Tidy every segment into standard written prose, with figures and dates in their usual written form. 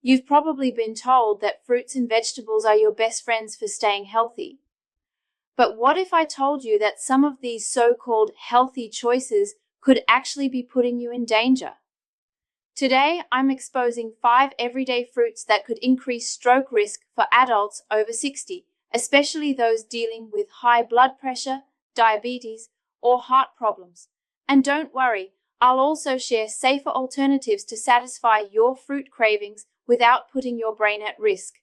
You've probably been told that fruits and vegetables are your best friends for staying healthy. But what if I told you that some of these so-called healthy choices could actually be putting you in danger? Today, I'm exposing 5 everyday fruits that could increase stroke risk for adults over 60, especially those dealing with high blood pressure, diabetes, or heart problems. And don't worry, I'll also share safer alternatives to satisfy your fruit cravings without putting your brain at risk.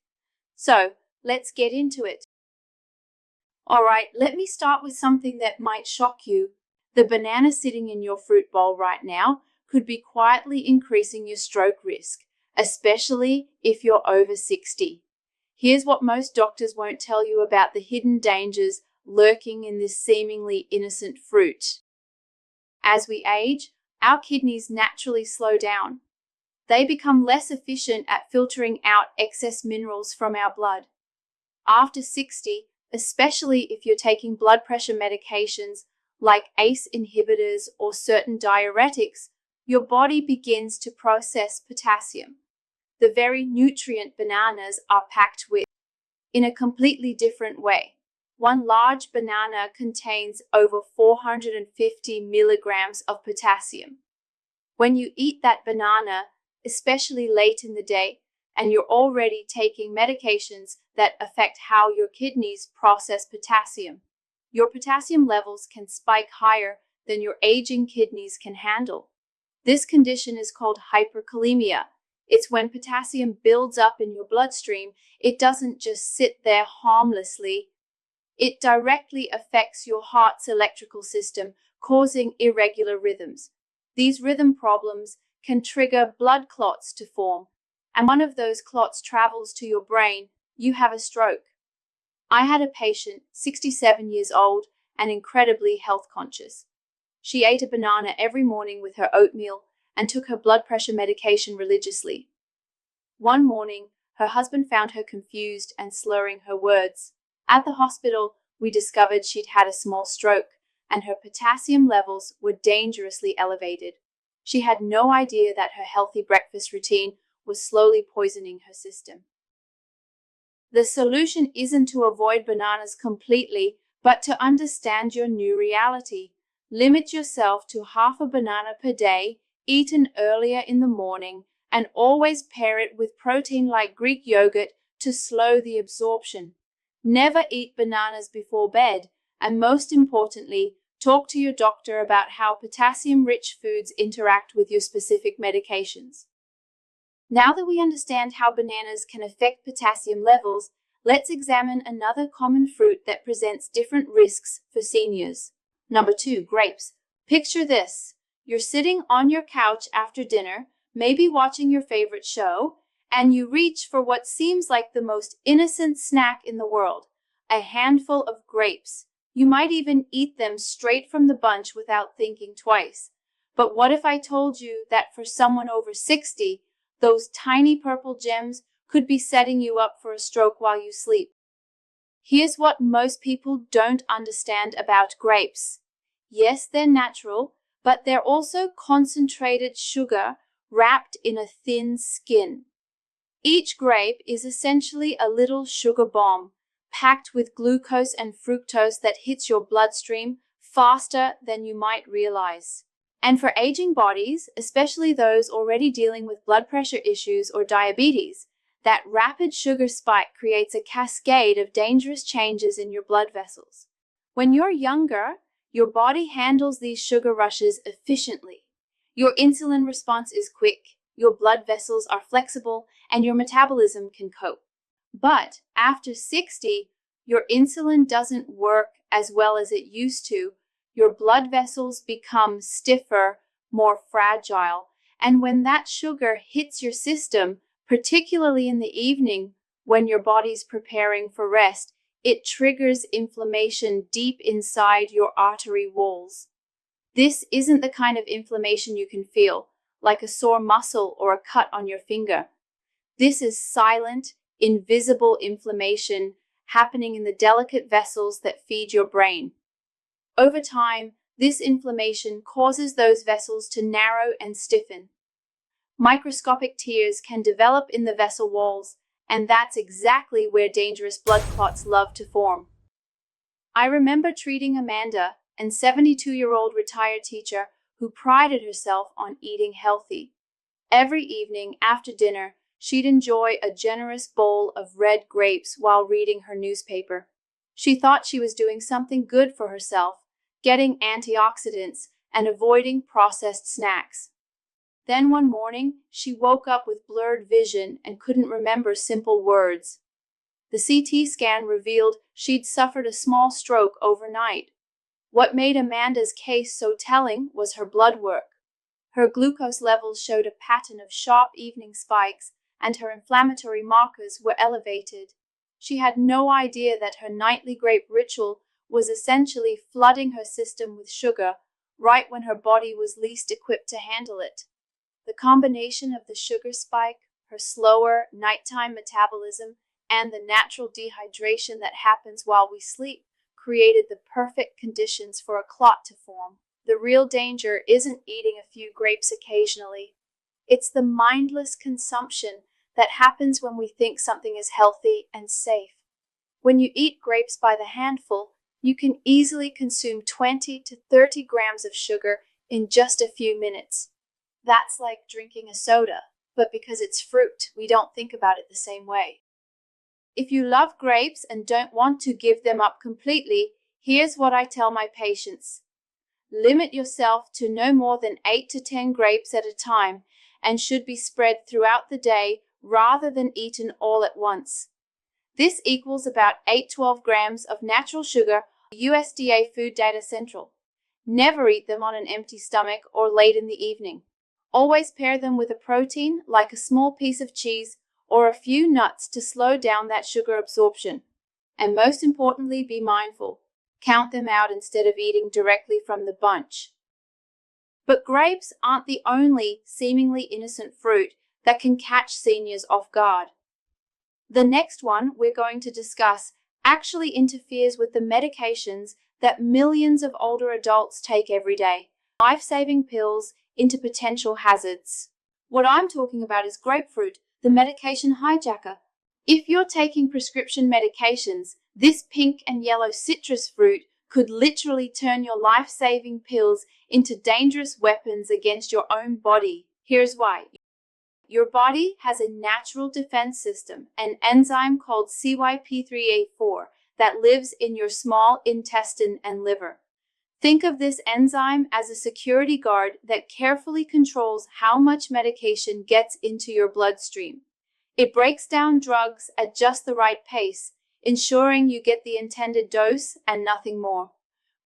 So, let's get into it. Alright, let me start with something that might shock you. The banana sitting in your fruit bowl right now could be quietly increasing your stroke risk, especially if you're over 60. Here's what most doctors won't tell you about the hidden dangers lurking in this seemingly innocent fruit. As we age, our kidneys naturally slow down. They become less efficient at filtering out excess minerals from our blood. After 60, especially if you're taking blood pressure medications like ACE inhibitors or certain diuretics, your body begins to process potassium, the very nutrient bananas are packed with, in a completely different way. One large banana contains over 450 milligrams of potassium. When you eat that banana, especially late in the day, and you're already taking medications that affect how your kidneys process potassium, your potassium levels can spike higher than your aging kidneys can handle. This condition is called hyperkalemia. It's when potassium builds up in your bloodstream. It doesn't just sit there harmlessly. It directly affects your heart's electrical system, causing irregular rhythms. These rhythm problems can trigger blood clots to form, and one of those clots travels to your brain. You have a stroke. I had a patient, 67 years old, and incredibly health conscious. She ate a banana every morning with her oatmeal and took her blood pressure medication religiously. One morning, her husband found her confused and slurring her words. At the hospital, we discovered she'd had a small stroke, and her potassium levels were dangerously elevated. She had no idea that her healthy breakfast routine was slowly poisoning her system. The solution isn't to avoid bananas completely, but to understand your new reality. Limit yourself to half a banana per day, eaten earlier in the morning, and always pair it with protein like Greek yogurt to slow the absorption. Never eat bananas before bed, and most importantly, talk to your doctor about how potassium-rich foods interact with your specific medications. Now that we understand how bananas can affect potassium levels, let's examine another common fruit that presents different risks for seniors. Number 2, grapes. Picture this. You're sitting on your couch after dinner, maybe watching your favorite show, and you reach for what seems like the most innocent snack in the world, a handful of grapes. You might even eat them straight from the bunch without thinking twice. But what if I told you that for someone over 60, those tiny purple gems could be setting you up for a stroke while you sleep? Here's what most people don't understand about grapes. Yes, they're natural, but they're also concentrated sugar wrapped in a thin skin. Each grape is essentially a little sugar bomb, packed with glucose and fructose that hits your bloodstream faster than you might realize. And for aging bodies, especially those already dealing with blood pressure issues or diabetes, that rapid sugar spike creates a cascade of dangerous changes in your blood vessels. When you're younger, your body handles these sugar rushes efficiently. Your insulin response is quick, your blood vessels are flexible, and your metabolism can cope. But after 60, your insulin doesn't work as well as it used to. Your blood vessels become stiffer, more fragile, and when that sugar hits your system, particularly in the evening when your body's preparing for rest, it triggers inflammation deep inside your artery walls. This isn't the kind of inflammation you can feel, like a sore muscle or a cut on your finger. This is silent, invisible inflammation happening in the delicate vessels that feed your brain. Over time, this inflammation causes those vessels to narrow and stiffen. Microscopic tears can develop in the vessel walls, and that's exactly where dangerous blood clots love to form. I remember treating Amanda, a 72-year-old retired teacher who prided herself on eating healthy. Every evening after dinner, she'd enjoy a generous bowl of red grapes while reading her newspaper. She thought she was doing something good for herself, getting antioxidants and avoiding processed snacks. Then one morning, she woke up with blurred vision and couldn't remember simple words. The CT scan revealed she'd suffered a small stroke overnight. What made Amanda's case so telling was her blood work. Her glucose levels showed a pattern of sharp evening spikes, and her inflammatory markers were elevated. She had no idea that her nightly grape ritual was essentially flooding her system with sugar, right when her body was least equipped to handle it. The combination of the sugar spike, her slower nighttime metabolism, and the natural dehydration that happens while we sleep created the perfect conditions for a clot to form. The real danger isn't eating a few grapes occasionally. It's the mindless consumption that happens when we think something is healthy and safe. When you eat grapes by the handful, you can easily consume 20 to 30 grams of sugar in just a few minutes. That's like drinking a soda, but because it's fruit, we don't think about it the same way. If you love grapes and don't want to give them up completely, here's what I tell my patients. Limit yourself to no more than 8 to 10 grapes at a time and should be spread throughout the day rather than eaten all at once. This equals about 8-12 grams of natural sugar, USDA Food Data Central. Never eat them on an empty stomach or late in the evening. Always pair them with a protein like a small piece of cheese or a few nuts to slow down that sugar absorption. And most importantly, be mindful. Count them out instead of eating directly from the bunch. But grapes aren't the only seemingly innocent fruit that can catch seniors off guard. The next one we're going to discuss actually interferes with the medications that millions of older adults take every day, life-saving pills into potential hazards. What I'm talking about is grapefruit, the medication hijacker. If you're taking prescription medications, this pink and yellow citrus fruit could literally turn your life-saving pills into dangerous weapons against your own body. Here's why. Your body has a natural defense system, an enzyme called CYP3A4, that lives in your small intestine and liver. Think of this enzyme as a security guard that carefully controls how much medication gets into your bloodstream. It breaks down drugs at just the right pace, ensuring you get the intended dose and nothing more.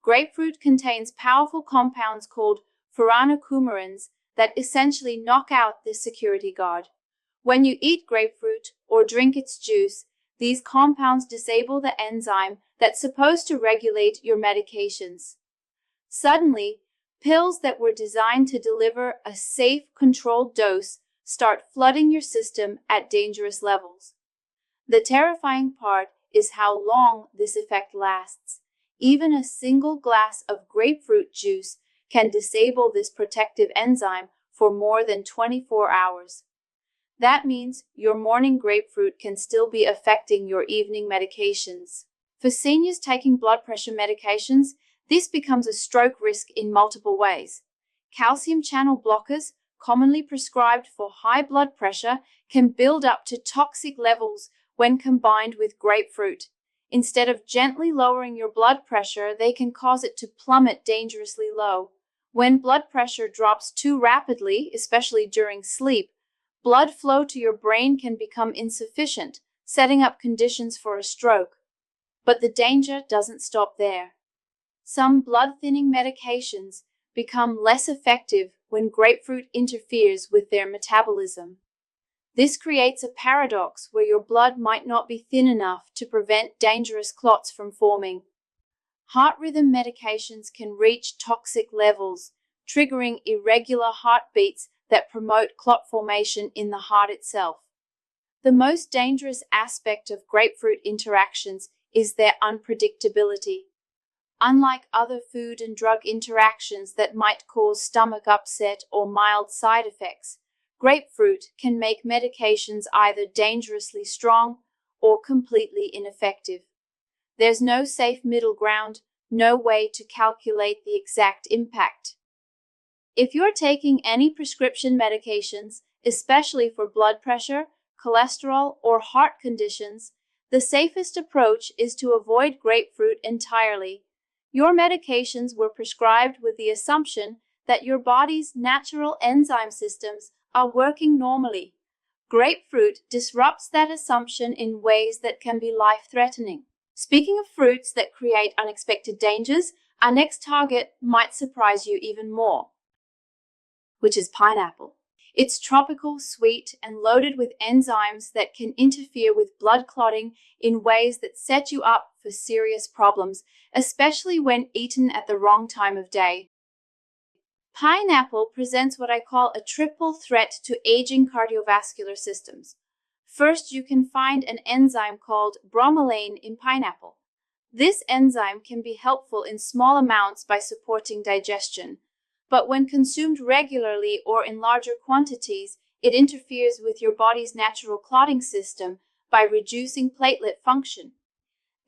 Grapefruit contains powerful compounds called furanocoumarins that essentially knock out this security guard. When you eat grapefruit or drink its juice, these compounds disable the enzyme that's supposed to regulate your medications. Suddenly, pills that were designed to deliver a safe, controlled dose start flooding your system at dangerous levels. The terrifying part is how long this effect lasts. Even a single glass of grapefruit juice can disable this protective enzyme for more than 24 hours. That means your morning grapefruit can still be affecting your evening medications. For seniors taking blood pressure medications, this becomes a stroke risk in multiple ways. Calcium channel blockers, commonly prescribed for high blood pressure, can build up to toxic levels when combined with grapefruit. Instead of gently lowering your blood pressure, they can cause it to plummet dangerously low. When blood pressure drops too rapidly, especially during sleep, blood flow to your brain can become insufficient, setting up conditions for a stroke. But the danger doesn't stop there. Some blood-thinning medications become less effective when grapefruit interferes with their metabolism. This creates a paradox where your blood might not be thin enough to prevent dangerous clots from forming. Heart rhythm medications can reach toxic levels, triggering irregular heartbeats that promote clot formation in the heart itself. The most dangerous aspect of grapefruit interactions is their unpredictability. Unlike other food and drug interactions that might cause stomach upset or mild side effects, grapefruit can make medications either dangerously strong or completely ineffective. There's no safe middle ground, no way to calculate the exact impact. If you're taking any prescription medications, especially for blood pressure, cholesterol, or heart conditions, the safest approach is to avoid grapefruit entirely. Your medications were prescribed with the assumption that your body's natural enzyme systems are working normally. Grapefruit disrupts that assumption in ways that can be life-threatening. Speaking of fruits that create unexpected dangers, our next target might surprise you even more, which is pineapple. It's tropical, sweet, and loaded with enzymes that can interfere with blood clotting in ways that set you up for serious problems, especially when eaten at the wrong time of day. Pineapple presents what I call a triple threat to aging cardiovascular systems. First, you can find an enzyme called bromelain in pineapple. This enzyme can be helpful in small amounts by supporting digestion, but when consumed regularly or in larger quantities, it interferes with your body's natural clotting system by reducing platelet function.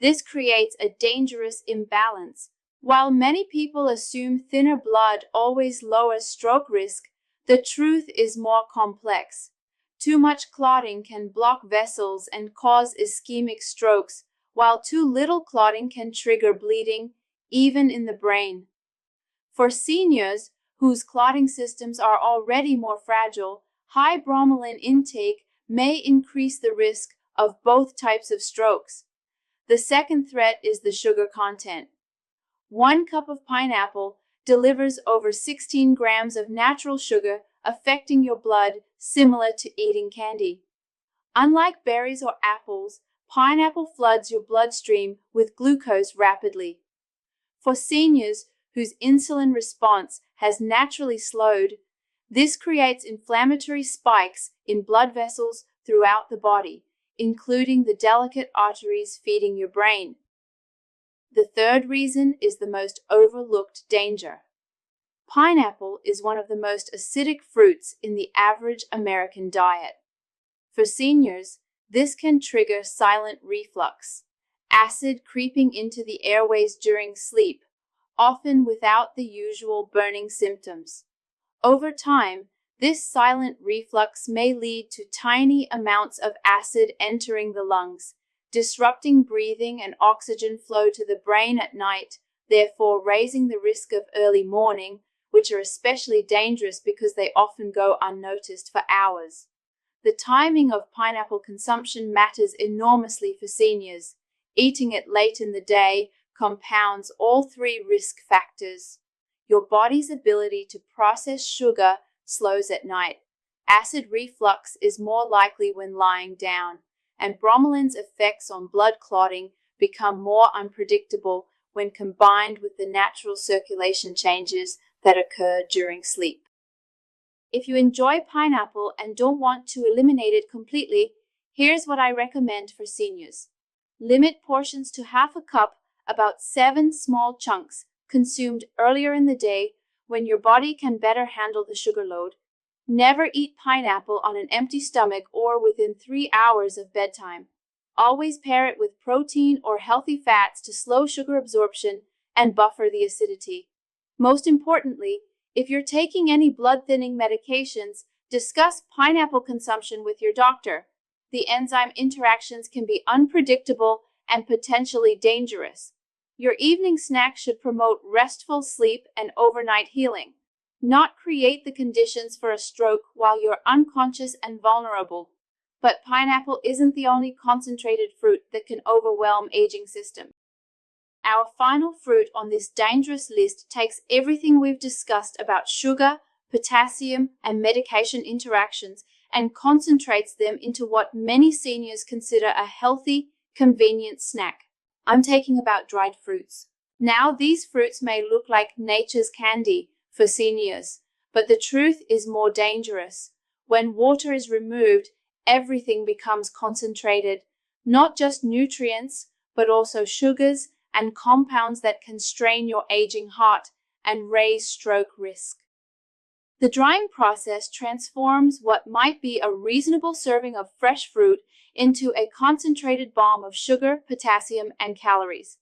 This creates a dangerous imbalance. While many people assume thinner blood always lowers stroke risk, the truth is more complex. Too much clotting can block vessels and cause ischemic strokes, while too little clotting can trigger bleeding, even in the brain. For seniors whose clotting systems are already more fragile, high bromelain intake may increase the risk of both types of strokes. The second threat is the sugar content. 1 cup of pineapple delivers over 16 grams of natural sugar, affecting your blood similar to eating candy. Unlike berries or apples, pineapple floods your bloodstream with glucose rapidly. For seniors whose insulin response has naturally slowed, this creates inflammatory spikes in blood vessels throughout the body, including the delicate arteries feeding your brain. The third reason is the most overlooked danger. Pineapple is one of the most acidic fruits in the average American diet. For seniors, this can trigger silent reflux, acid creeping into the airways during sleep, often without the usual burning symptoms. Over time, this silent reflux may lead to tiny amounts of acid entering the lungs, disrupting breathing and oxygen flow to the brain at night, therefore raising the risk of early morning, which are especially dangerous because they often go unnoticed for hours. The timing of pineapple consumption matters enormously for seniors. Eating it late in the day compounds all 3 risk factors. Your body's ability to process sugar slows at night. Acid reflux is more likely when lying down, and bromelain's effects on blood clotting become more unpredictable when combined with the natural circulation changes that occur during sleep. If you enjoy pineapple and don't want to eliminate it completely, here's what I recommend for seniors. Limit portions to half a cup, about 7 small chunks, consumed earlier in the day when your body can better handle the sugar load. Never eat pineapple on an empty stomach or within 3 hours of bedtime. Always pair it with protein or healthy fats to slow sugar absorption and buffer the acidity. Most importantly, if you're taking any blood-thinning medications, discuss pineapple consumption with your doctor. The enzyme interactions can be unpredictable and potentially dangerous. Your evening snack should promote restful sleep and overnight healing, not create the conditions for a stroke while you're unconscious and vulnerable. But pineapple isn't the only concentrated fruit that can overwhelm aging systems. Our final fruit on this dangerous list takes everything we've discussed about sugar, potassium, and medication interactions and concentrates them into what many seniors consider a healthy, convenient snack. I'm talking about dried fruits. Now, these fruits may look like nature's candy for seniors, but the truth is more dangerous. When water is removed, everything becomes concentrated, not just nutrients, but also sugars and compounds that can strain your aging heart and raise stroke risk. The drying process transforms what might be a reasonable serving of fresh fruit into a concentrated bomb of sugar, potassium, and calories.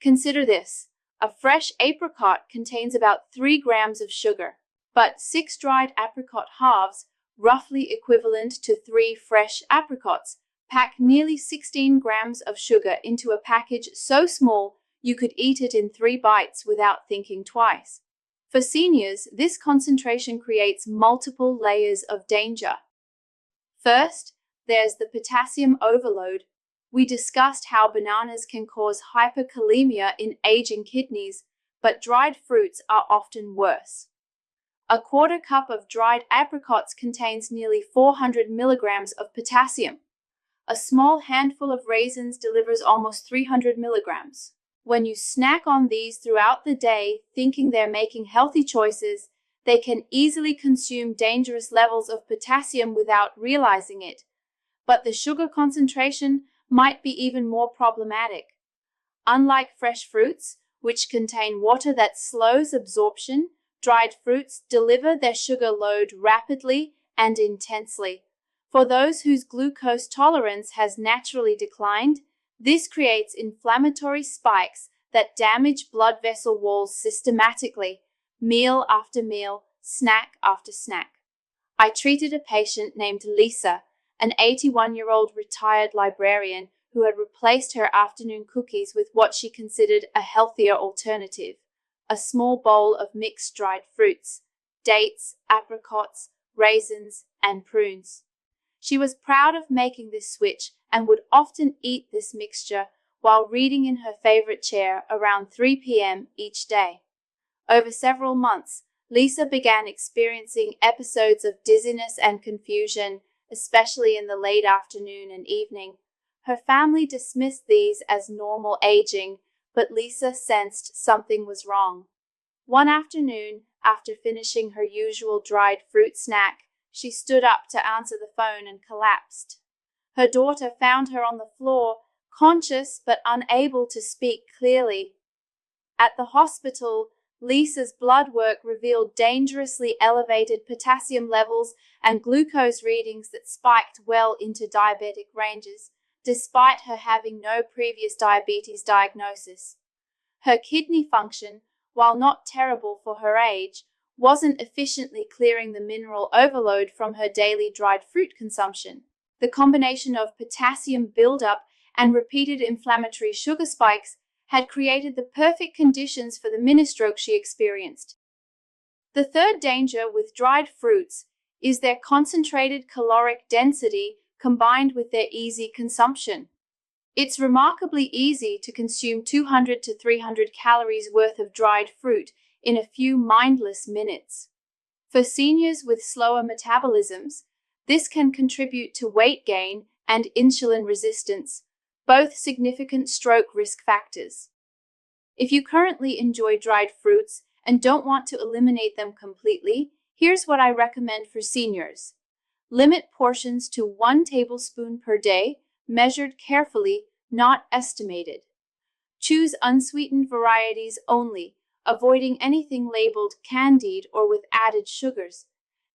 Consider this. A fresh apricot contains about 3 grams of sugar, but 6 dried apricot halves, roughly equivalent to 3 fresh apricots, pack nearly 16 grams of sugar into a package so small you could eat it in 3 bites without thinking twice. For seniors, this concentration creates multiple layers of danger. First, there's the potassium overload. We discussed how bananas can cause hyperkalemia in aging kidneys, but dried fruits are often worse. A quarter cup of dried apricots contains nearly 400 milligrams of potassium. A small handful of raisins delivers almost 300 milligrams. When you snack on these throughout the day, thinking they're making healthy choices, they can easily consume dangerous levels of potassium without realizing it. But the sugar concentration might be even more problematic. Unlike fresh fruits, which contain water that slows absorption, dried fruits deliver their sugar load rapidly and intensely. For those whose glucose tolerance has naturally declined, this creates inflammatory spikes that damage blood vessel walls systematically, meal after meal, snack after snack. I treated a patient named Lisa, an 81-year-old retired librarian who had replaced her afternoon cookies with what she considered a healthier alternative, a small bowl of mixed dried fruits, dates, apricots, raisins, and prunes. She was proud of making this switch and would often eat this mixture while reading in her favorite chair around 3 p.m. each day. Over several months, Lisa began experiencing episodes of dizziness and confusion, especially in the late afternoon and evening. Her family dismissed these as normal aging, but Lisa sensed something was wrong. One afternoon, after finishing her usual dried fruit snack, she stood up to answer the phone and collapsed. Her daughter found her on the floor, conscious but unable to speak clearly. At the hospital, Lisa's blood work revealed dangerously elevated potassium levels and glucose readings that spiked well into diabetic ranges, despite her having no previous diabetes diagnosis. Her kidney function, while not terrible for her age, wasn't efficiently clearing the mineral overload from her daily dried fruit consumption. The combination of potassium buildup and repeated inflammatory sugar spikes had created the perfect conditions for the mini-stroke she experienced. The third danger with dried fruits is their concentrated caloric density combined with their easy consumption. It's remarkably easy to consume 200 to 300 calories worth of dried fruit in a few mindless minutes. For seniors with slower metabolisms, this can contribute to weight gain and insulin resistance, both significant stroke risk factors. If you currently enjoy dried fruits and don't want to eliminate them completely, here's what I recommend for seniors. Limit portions to 1 tablespoon per day, measured carefully, not estimated. Choose unsweetened varieties only, avoiding anything labeled candied or with added sugars.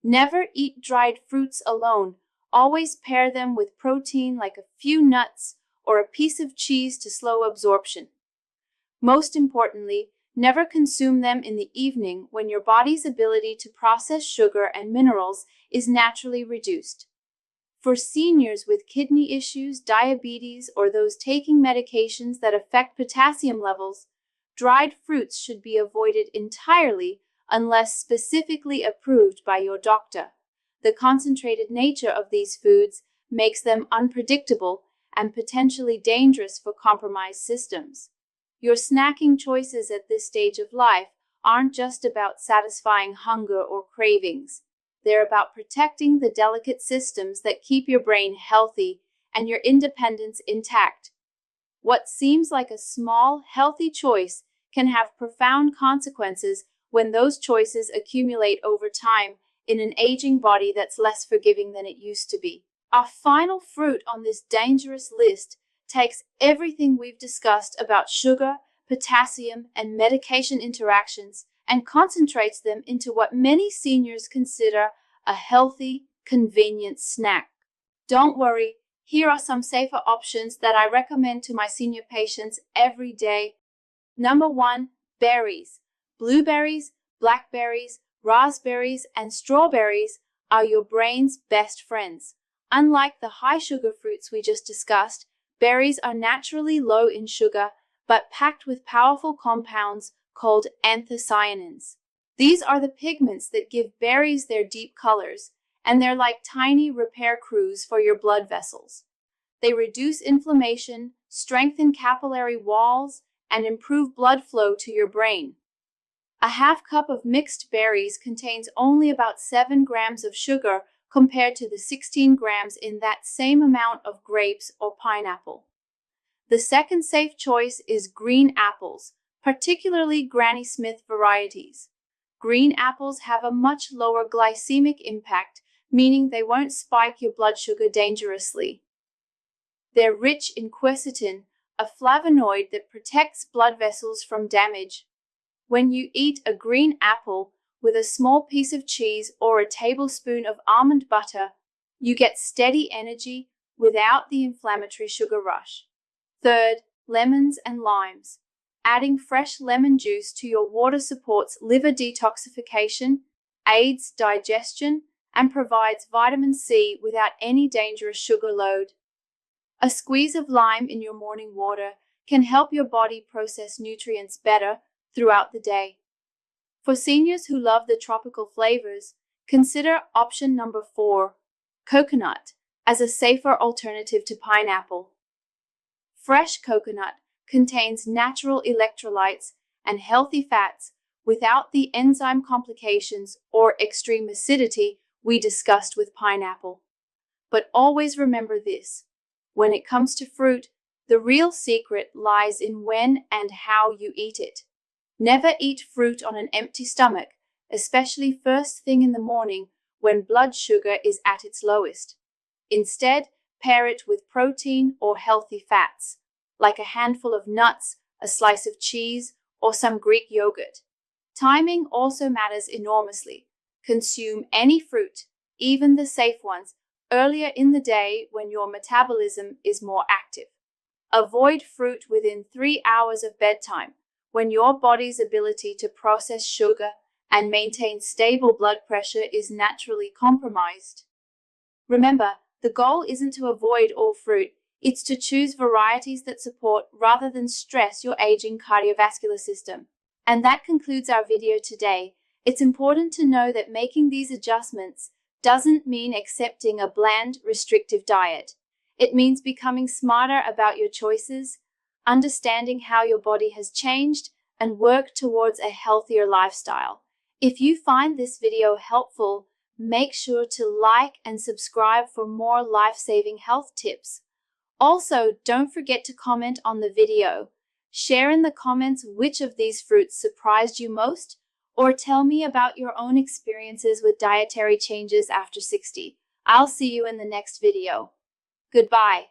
Never eat dried fruits alone. Always pair them with protein like a few nuts or a piece of cheese to slow absorption. Most importantly, never consume them in the evening when your body's ability to process sugar and minerals is naturally reduced. For seniors with kidney issues, diabetes, or those taking medications that affect potassium levels, dried fruits should be avoided entirely unless specifically approved by your doctor. The concentrated nature of these foods makes them unpredictable and potentially dangerous for compromised systems. Your snacking choices at this stage of life aren't just about satisfying hunger or cravings. They're about protecting the delicate systems that keep your brain healthy and your independence intact. What seems like a small, healthy choice can have profound consequences when those choices accumulate over time in an aging body that's less forgiving than it used to be. Our final fruit on this dangerous list takes everything we've discussed about sugar, potassium, and medication interactions and concentrates them into what many seniors consider a healthy, convenient snack. Don't worry, here are some safer options that I recommend to my senior patients every day. Number 1, berries. Blueberries, blackberries, raspberries, and strawberries are your brain's best friends. Unlike the high sugar fruits we just discussed, berries are naturally low in sugar, but packed with powerful compounds called anthocyanins. These are the pigments that give berries their deep colors, and they're like tiny repair crews for your blood vessels. They reduce inflammation, strengthen capillary walls, and improve blood flow to your brain. A half cup of mixed berries contains only about 7 grams of sugar compared to the 16 grams in that same amount of grapes or pineapple. The second safe choice is green apples, particularly Granny Smith varieties. Green apples have a much lower glycemic impact, meaning they won't spike your blood sugar dangerously. They're rich in quercetin, a flavonoid that protects blood vessels from damage. When you eat a green apple with a small piece of cheese or a tablespoon of almond butter, you get steady energy without the inflammatory sugar rush. Third, lemons and limes. Adding fresh lemon juice to your water supports liver detoxification, aids digestion, and provides vitamin C without any dangerous sugar load. A squeeze of lime in your morning water can help your body process nutrients better throughout the day. For seniors who love the tropical flavors, consider option number 4, coconut, as a safer alternative to pineapple. Fresh coconut contains natural electrolytes and healthy fats without the enzyme complications or extreme acidity we discussed with pineapple. But always remember this: when it comes to fruit, the real secret lies in when and how you eat it. Never eat fruit on an empty stomach, especially first thing in the morning when blood sugar is at its lowest. Instead, pair it with protein or healthy fats, like a handful of nuts, a slice of cheese, or some Greek yogurt. Timing also matters enormously. Consume any fruit, even the safe ones, earlier in the day when your metabolism is more active. Avoid fruit within 3 hours of bedtime, when your body's ability to process sugar and maintain stable blood pressure is naturally compromised. Remember, the goal isn't to avoid all fruit, it's to choose varieties that support rather than stress your aging cardiovascular system. And that concludes our video today. It's important to know that making these adjustments doesn't mean accepting a bland, restrictive diet. It means becoming smarter about your choices, understanding how your body has changed, and work towards a healthier lifestyle. If you find this video helpful, make sure to like and subscribe for more life-saving health tips. Also, don't forget to comment on the video. Share in the comments which of these fruits surprised you most, or tell me about your own experiences with dietary changes after 60. I'll see you in the next video. Goodbye.